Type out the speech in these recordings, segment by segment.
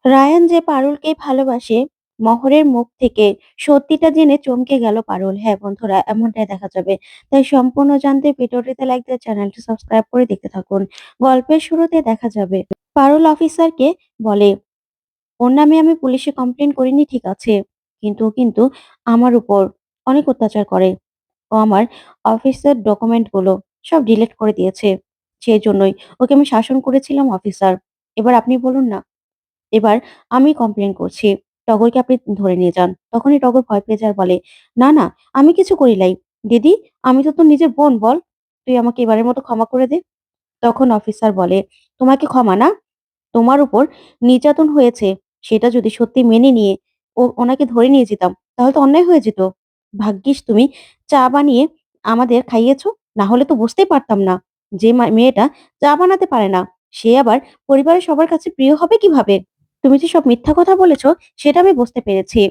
Ryan যে পারুলকে ভালোবাসে, মহরের মুখ থেকে সত্যিটা জেনে চমকে গেল পারুল। হ্যাঁ বন্ধুরা, এমনটাই দেখা যাবে। তাই সম্পূর্ণ জানতে ভিডিওটিতে লাইক দিয়ে চ্যানেলটি সাবস্ক্রাইব করে দেখতে থাকুন। গল্পের শুরুতে দেখা যাবে পারুল অফিসারকে বলে, ওর নামে আমি পুলিশে কমপ্লেন করিনি ঠিক আছে, কিন্তু আমার উপর অনেক অত্যাচার করে। ও আমার অফিসের ডকুমেন্ট গুলো সব ডিলিট করে দিয়েছে। সেই জন্যই ওকে আমি শাসন করেছিলাম অফিসার। এবার আপনি বলুন না, এবার আমি কমপ্লেন করছি। টগরকে আপনি ধরে নিয়ে যান। তখনই টগর ভয় পেয়ে যায় আর বলে, না, না, আমি কিছু করি নাই। দিদি, আমি তো তোর নিজের বোন বল। তুই আমাকে এবারের মতো ক্ষমা করে দে। তখন অফিসার বলে, তোমাকে ক্ষমা না? তোমার উপর নির্যাতন হয়েছে সেটা যদি সত্যি মেনে নিয়ে ওনাকে ধরে নিয়ে যেতাম তাহলে তো অন্যায় হয়ে যেত। ভাগ্যিস তুমি চা বানিয়ে আমাদের খাইয়েছো, না হলে তো বুঝতেই পারতাম না যে মেয়েটা চা বানাতে পারে না, সে আবার পরিবারের সবার কাছে প্রিয় হবে কিভাবে। তুমি যে সব মিথ্যা কথা বলেছো সেটা আমি বুঝতে পেরেছি।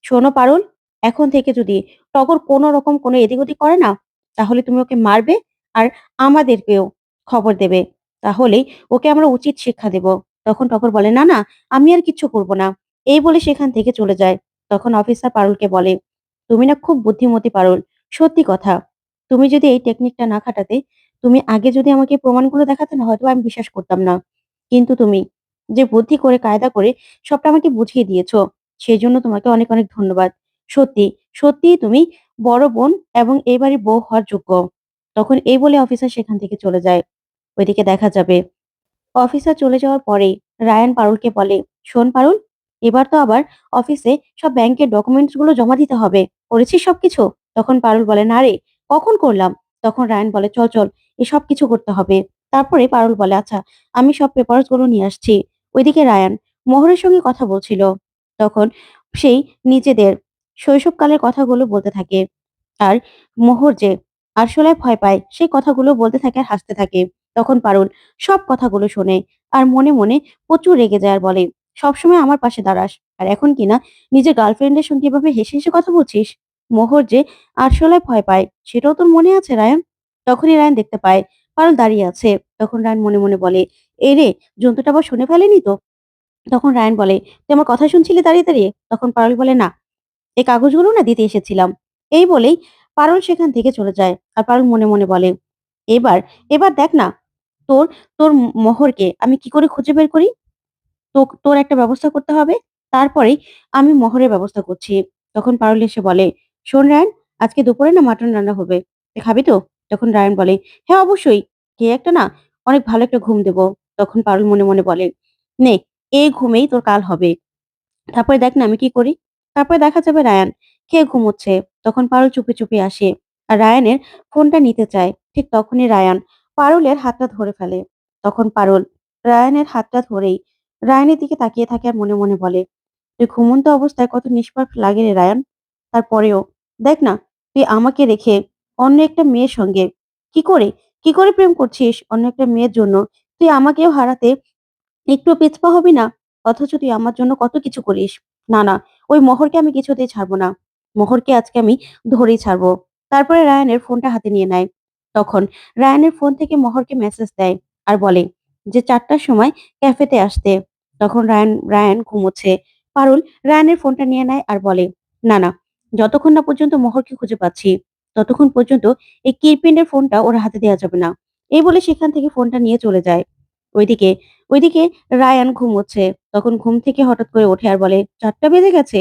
শোনো পারুল, এখন থেকে যদি টগর কোনো রকম কোনো এদিক ওদিক করে না, তাহলে তুমি ওকে মারবে আর আমাদেরকেও খবর দেবে। তাহলেই ওকে আমরা উচিত শিক্ষা দেব। তখন টগর বলে, না, না, আমি আর কিচ্ছু করব না। এই বলে সেখান থেকে চলে যায়। তখন অফিসার পারুলকে বলে, তুমি না খুব বুদ্ধিমতী পারুল। সত্যি কথা। তুমি যদি এই টেকনিকটা না খাটাতে, তুমি আগে যদি আমাকে প্রমাণগুলো দেখাতে না, হয়তো আমি বিশ্বাস করতাম না। কিন্তু তুমি যে বুদ্ধি করে কায়দা করে সবটা আমাকে বুঝিয়ে দিয়েছো, সেজন্য তোমাকে অনেক অনেক ধন্যবাদ। সত্যি, সত্যিই তুমি বড় বোন এবং এই বাড়ির বউ হওয়ার যোগ্য। তখন এই বলে অফিসার সেখান থেকে চলে যায়। ওইদিকে দেখা যাবে অফিসার চলে যাওয়ার পরেই রায়ান পারুলকে বলে, শোন পারুল, এবার তো আবার অফিসে সব ব্যাংকের ডকুমেন্টস গুলো জমা দিতে হবে। করেছিস সবকিছু? তখন পারুল বলে, না রে, কখন করলাম। তখন রায়ান বলে, চল চল, এসব কিছু করতে হবে। তারপরে পারুল বলে, আচ্ছা, আমি সব পেপারস গুলো নিয়ে আসছি। ওইদিকে রায়ান মোহরের সঙ্গে কথা বলছিল। তখন সেই নিজেদের শৈশবকালের কথাগুলো বলতে থাকে। আর মোহর যে আরশোলায় ভয় পায় সেই কথাগুলো বলতে থাকে আর হাসতে থাকে। তখন পারুল সব কথাগুলো শোনে আর মনে মনে প্রচুর রেগে যায় আর বলে, সবসময় আমার পাশে দাঁড়াস, আর এখন কিনা নিজের গার্লফ্রেন্ডের সঙ্গে এভাবে হেসে হেসে কথা বলছিস। মোহর যে আরশোলায় ভয় পায় সেটাও তোর মনে আছে রায়ান? তখনই রায়ান দেখতে পায় পারুল দাঁড়িয়ে আছে। তখন রায়ান মনে মনে বলে, এ রে, জন্তুটা আবার শুনে ফেলেনি তো? তখন রায়ান বলে, তুই আমার কথা শুনছিলি দাঁড়িয়ে দাঁড়িয়ে? তখন পারুল বলে, না, এই কাগজগুলো না দিতে এসেছিলাম। এই বলেই পারুল সেখান থেকে চলে যায়। আর পারুল মনে মনে বলে, এবার এবার দেখ না, তোর তোর মোহরকে আমি কি করে খুঁজে বের করি। তোর একটা ব্যবস্থা করতে হবে। তারপরেই আমি মোহরের ব্যবস্থা করছি। তখন পারুল এসে বলে, শোন রায়ান, আজকে দুপুরে না মাটন রান্না হবে। তুই খাবি তো? তখন রায়ান বলে, হ্যাঁ অবশ্যই। খেয়ে একটা না অনেক ভালো একটা ঘুম দেবো। তখন পারুল মনে মনে বলে, নে, এই ঘুমেই তোর কাল হবে। তারপরে দেখ না আমি কি করি। তারপরে দেখা যাবে রায়ান খেয়ে ঘুমোচ্ছে। তখন পারুল চুপি চুপি আসে আর রায়ানের ফোনটা নিতে চায়। ঠিক তখনই রায়ান পারুলের হাতটা ধরে ফেলে। তখন পারুল রায়ানের হাতটা ধরেই রায়ানের দিকে তাকিয়ে থাকে আর মনে মনে বলে, তুই ঘুমন্ত অবস্থায় কত নিষ্পাপ লাগে রে রায়ান। তারপরেও দেখ না, তুই আমাকে রেখে অন্য একটা মেয়ের সঙ্গে কি করে কি করে প্রেম করছিস অন্য একটা মেয়ের জন্য। তুই আমাকেও হারাতে একটুও পিছপা হবি না। অথচ তুই আমার জন্য কত কিছু করিস। না, না, ওই মোহরকে আমি কিছুতেই ছাড়বো না। মোহরকে আজকে আমি ধরেই ছাড়বো। তারপরে রায়ানের ফোনটা হাতে নিয়ে নেয়। তখন রায়ানের ফোন থেকে মোহরকে মেসেজ দেয় আর বলে যে 4টার সময় ক্যাফেতে আসতে। তখন রায়ান ঘুমোচ্ছে। পারুল রায়ানের ফোনটা নিয়ে নেয় আর বলে, না, না, যতক্ষণ না পর্যন্ত মোহরকে খুঁজে পাচ্ছি ততক্ষণ পর্যন্ত এই কিরপিনের ফোনটা ওর হাতে দেওয়া যাবে না। এই বলে সেখান থেকে ফোনটা নিয়ে চলে যায়। ওইদিকে ওইদিকে রায়ান ঘুমোচ্ছে। তখন ঘুম থেকে হঠাৎ করে ওঠে আর বলে, 4টা বেজে গেছে।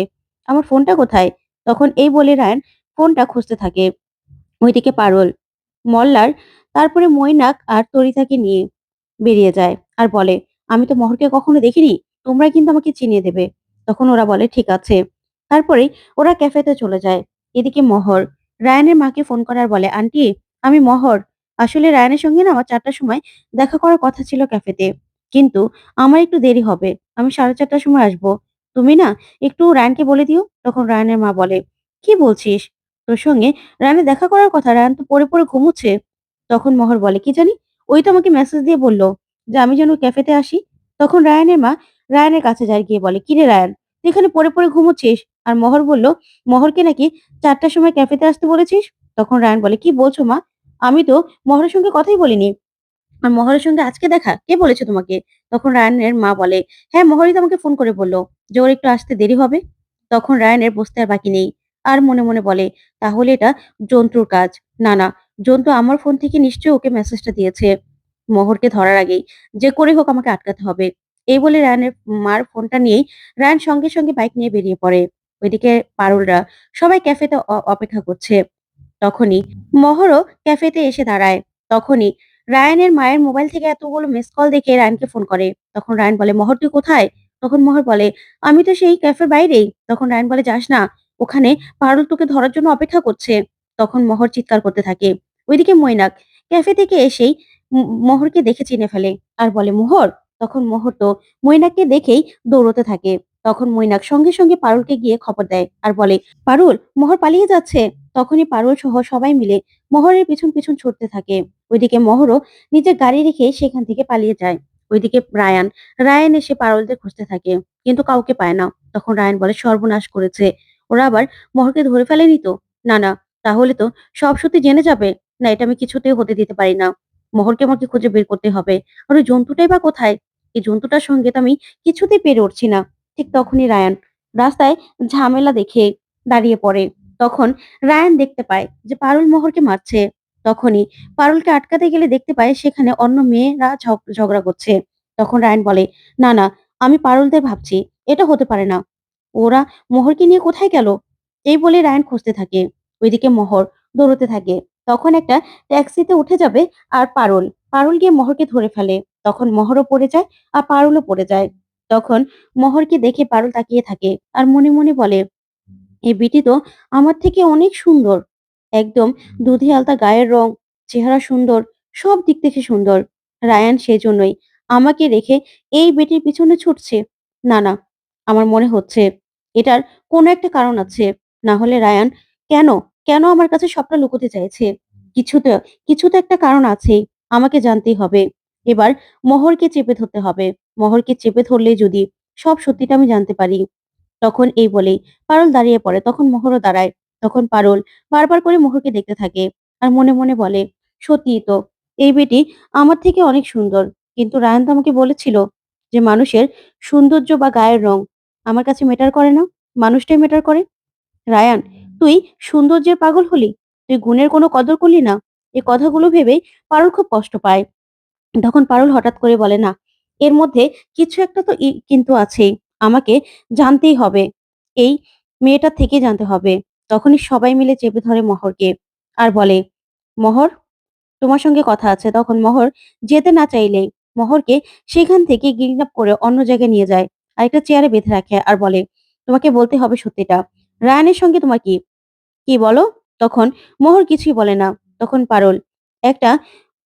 আমার ফোনটা কোথায়? তখন এই বলে রায়ান ফোনটা খুঁজতে থাকে। ওইদিকে পারুল, মল্লার, তারপরে মৈনাক আর তরিতাকে নিয়ে বেরিয়ে যায় আর বলে, আমি তো মোহরকে কখনো দেখিনি। তোমরা কিন্তু আমাকে চিনিয়ে দেবে। তখন ওরা বলে, ঠিক আছে। তারপরেই ওরা ক্যাফেতে চলে যায়। এদিকে মোহর রায়ানের মাকে ফোন করে আর বলে, আন্টি, আমি মোহর। আসলে রায়ানের সঙ্গে না আমার 4টার সময় দেখা করার কথা ছিল ক্যাফেতে। কিন্তু আমার একটু দেরি হবে। আমি 4:30টার সময় আসবো। তুমি না একটু রায়ানকে বলে দিও। তখন রায়ানের মা বলে, কি বলছিস? তোর সঙ্গে রায়ানের দেখা করার কথা? রায়ান তো পড়ে পড়ে ঘুমুচ্ছে। তখন মোহর বলে, কি জানি, ওই তো আমাকে মেসেজ দিয়ে বলল যে আমি যেন ক্যাফেতে আসি। তখন রায়ানের মা রায়ানের কাছে যায় গিয়ে বলে, কিরে রায়ান, তুই এখানে পড়ে পড়ে ঘুমোচ্ছিস? আর মোহর বলল, মোহরকে নাকি 4টার সময় ক্যাফেতে আসতে বলেছিস। তখন রায়ান বলে, কি বলছো মা? আমি তো মোহরের সঙ্গে কথাই বলিনি। আর মহরের সঙ্গে আজকে দেখা? কে বলেছে তোমাকে?" তখন রায়ানের মা বলে, "হ্যাঁ, মহরই তো আমাকে ফোন করে বলল যে ওর একটু আসতে দেরি হবে।" তখন রায়ানের বুঝতে আর বাকি নেই। আর মনে বলে, "তাহলে এটা জন্তুর কাজ। না, জন্তু আমার ফোন থেকে নিশ্চয়ই ওকে মেসেজটা দিয়েছে। মহরকে ধরার আগেই যে করেই হোক আমাকে আটকাতে হবে।" এই বলে রায়ানের মার ফোনটা নিয়েই রায়ান সঙ্গে বাইক নিয়ে বেরিয়ে পড়ে। ওইদিকে পারুলরা সবাই ক্যাফেতে অপেক্ষা করছে। তখনই মহরও ক্যাফেতে এসে দাঁড়ায়। তখনই রায়ানের মায়ের মোবাইল থেকে এতগুলো মিসড কল দেখে রায়ানকে ফোন করে। তখন রায়ান বলে, "মহর তুই কোথায়?" তখন মহর বলে, "আমি তো সেই ক্যাফের বাইরেই।" তখন রায়ান বলে, "যাস না। ওখানে পারুল তোকে ধরার জন্য অপেক্ষা করছে।" তখন মহর চিৎকার করতে থাকে। ওইদিকে মৈনাক ক্যাফে থেকে এসেই মহরকে দেখে চিনে ফেলে আর বলে, "মোহর?" তখন মোহর তো মৈনাককে দেখেই দৌড়তে থাকে। তখন মৈনাক সঙ্গে পারুলকে গিয়ে খবর দেয় আর বলে, "পারুল, মোহর পালিয়ে যাচ্ছে।" তখনই পারুল সহ সবাই মিলে মহরের পিছন ছুটতে থাকে। ওইদিকে মহরও নিজের গাড়ি রেখে সেখান থেকে পালিয়ে যায়। ওইদিকে রায়ান এসে পারুলদের খুঁজতে থাকে কিন্তু কাউকে পায় না। তখন রায়ান বলে, "সর্বনাশ করেছে। ওরা আবার মহরকে ধরে ফেলেনি তো?" না, তাহলে তো সব সত্যি জেনে যাবে। না, এটা আমি কিছুতেই হতে দিতে পারি না। মহরকে আমাকে খুঁজে বের করতে হবে। আর ওই জন্তুটাই বা কোথায়? এই জন্তুটার সঙ্গে তো আমি কিছুতেই পেরে উঠছি না। ঠিক তখনই রায়ান রাস্তায় ঝামেলা দেখে দাঁড়িয়ে পড়ে। তখন রায়ান দেখতে পায় যে পারুল মোহরকে মারছে। তখনই পারুলকে আটকাতে গেলে দেখতে পায় সেখানে অন্য মেয়েরা ঝগড়া করছে। তখন রায়ান বলে, "না, আমি পারুলদের ভাবছি। এটা হতে পারে না। ওরা মোহরকে নিয়ে কোথায় গেল?" এই বলে রায়ান খুঁজতে থাকে। ওইদিকে মোহর দৌড়তে থাকে। তখন একটা ট্যাক্সিতে উঠে যাবে আর পারুল গিয়ে মোহরকে ধরে ফেলে। তখন মোহরও পড়ে যায় আর পারুলও পড়ে যায়। তখন মোহরকে দেখে পারুল তাকিয়ে থাকে আর মনে বলে, "এই বিটি তো আমার থেকে অনেক সুন্দর। একদম দুধে আলতা গায়ের রং, চেহারা সুন্দর, সব দিক থেকে সুন্দর। রায়ান সেজন্যই আমাকে রেখে এই বেটির পিছনে ছুটছে। না, আমার মনে হচ্ছে এটার কোনো একটা কারণ আছে। না হলে রায়ান কেন, কেন আমার কাছে সবটা লুকোতে চাইছে? কিছু তো কিছু তো একটা কারণ আছেই। আমাকে জানতেই হবে। এবার মোহরকে চেপে ধরতে হবে। মোহরকে চেপে ধরলেই যদি সব সত্যিটা আমি জানতে পারি।" তখন এই বলেই পারুল দাঁড়িয়ে পড়ে। তখন মোহরও দাঁড়ায়। তখন পারুল বারবার করে মোহরকে দেখতে থাকে। আর মনে বলে, "সত্যিই তো, এই বেটি আমার থেকে অনেক সুন্দর। কিন্তু রায়ান তো আমাকে বলেছিল যে মানুষের সৌন্দর্য বা গায়ের রং আমার কাছে ম্যাটার করে না। মানুষটাই ম্যাটার করে। রায়ান, তুই সৌন্দর্যের পাগল হলি? তুই গুণের কোনো কদর করলি না?" এই কথাগুলো ভেবেই পারুল খুব কষ্ট পায়। তখন পারুল হঠাৎ করে বলে, "না, এর মধ্যে কিছু একটা তো কিন্তু আছেই। আমাকে জানতেই হবে। এই মেয়েটার থেকে জানতে হবে।" তখনই সবাই মিলে চেপে ধরে মহরকে আর বলে, "মহর, তোমার সঙ্গে কথা আছে।" তখন মহর যেতে না চাইলেই মহরকে সেখান থেকে কিডন্যাপ করে অন্য জায়গায় নিয়ে যায়। আরেকটা চেয়ারে বেঁধে রাখে আর বলে, "তোমাকে বলতে হবে সত্যিটা। রায়ানের সঙ্গে তোমার কি?" "কি বলো?" তখন মোহর কিছুই বলে না। তখন পারুল একটা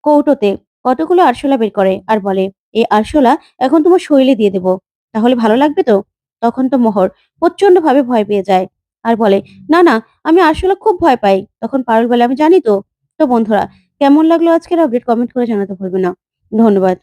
কৌটোতে কতগুলো আরশোলা বের করে আর বলে, "এই আরশোলা এখন তোমার শরীরে দিয়ে দেব। তাহলে ভালো লাগবে তো?" তখন তো মোহর প্রচন্ডভাবে ভয় পেয়ে যায় আর বলে, "না, আমি আরশোলা খুব ভয় পাই।" তখন পারুল বলে, "আমি জানি তো।" তো বন্ধুরা, কেমন লাগলো আজকের আপডেট কমেন্ট করে জানাতে ভুলবে না। ধন্যবাদ।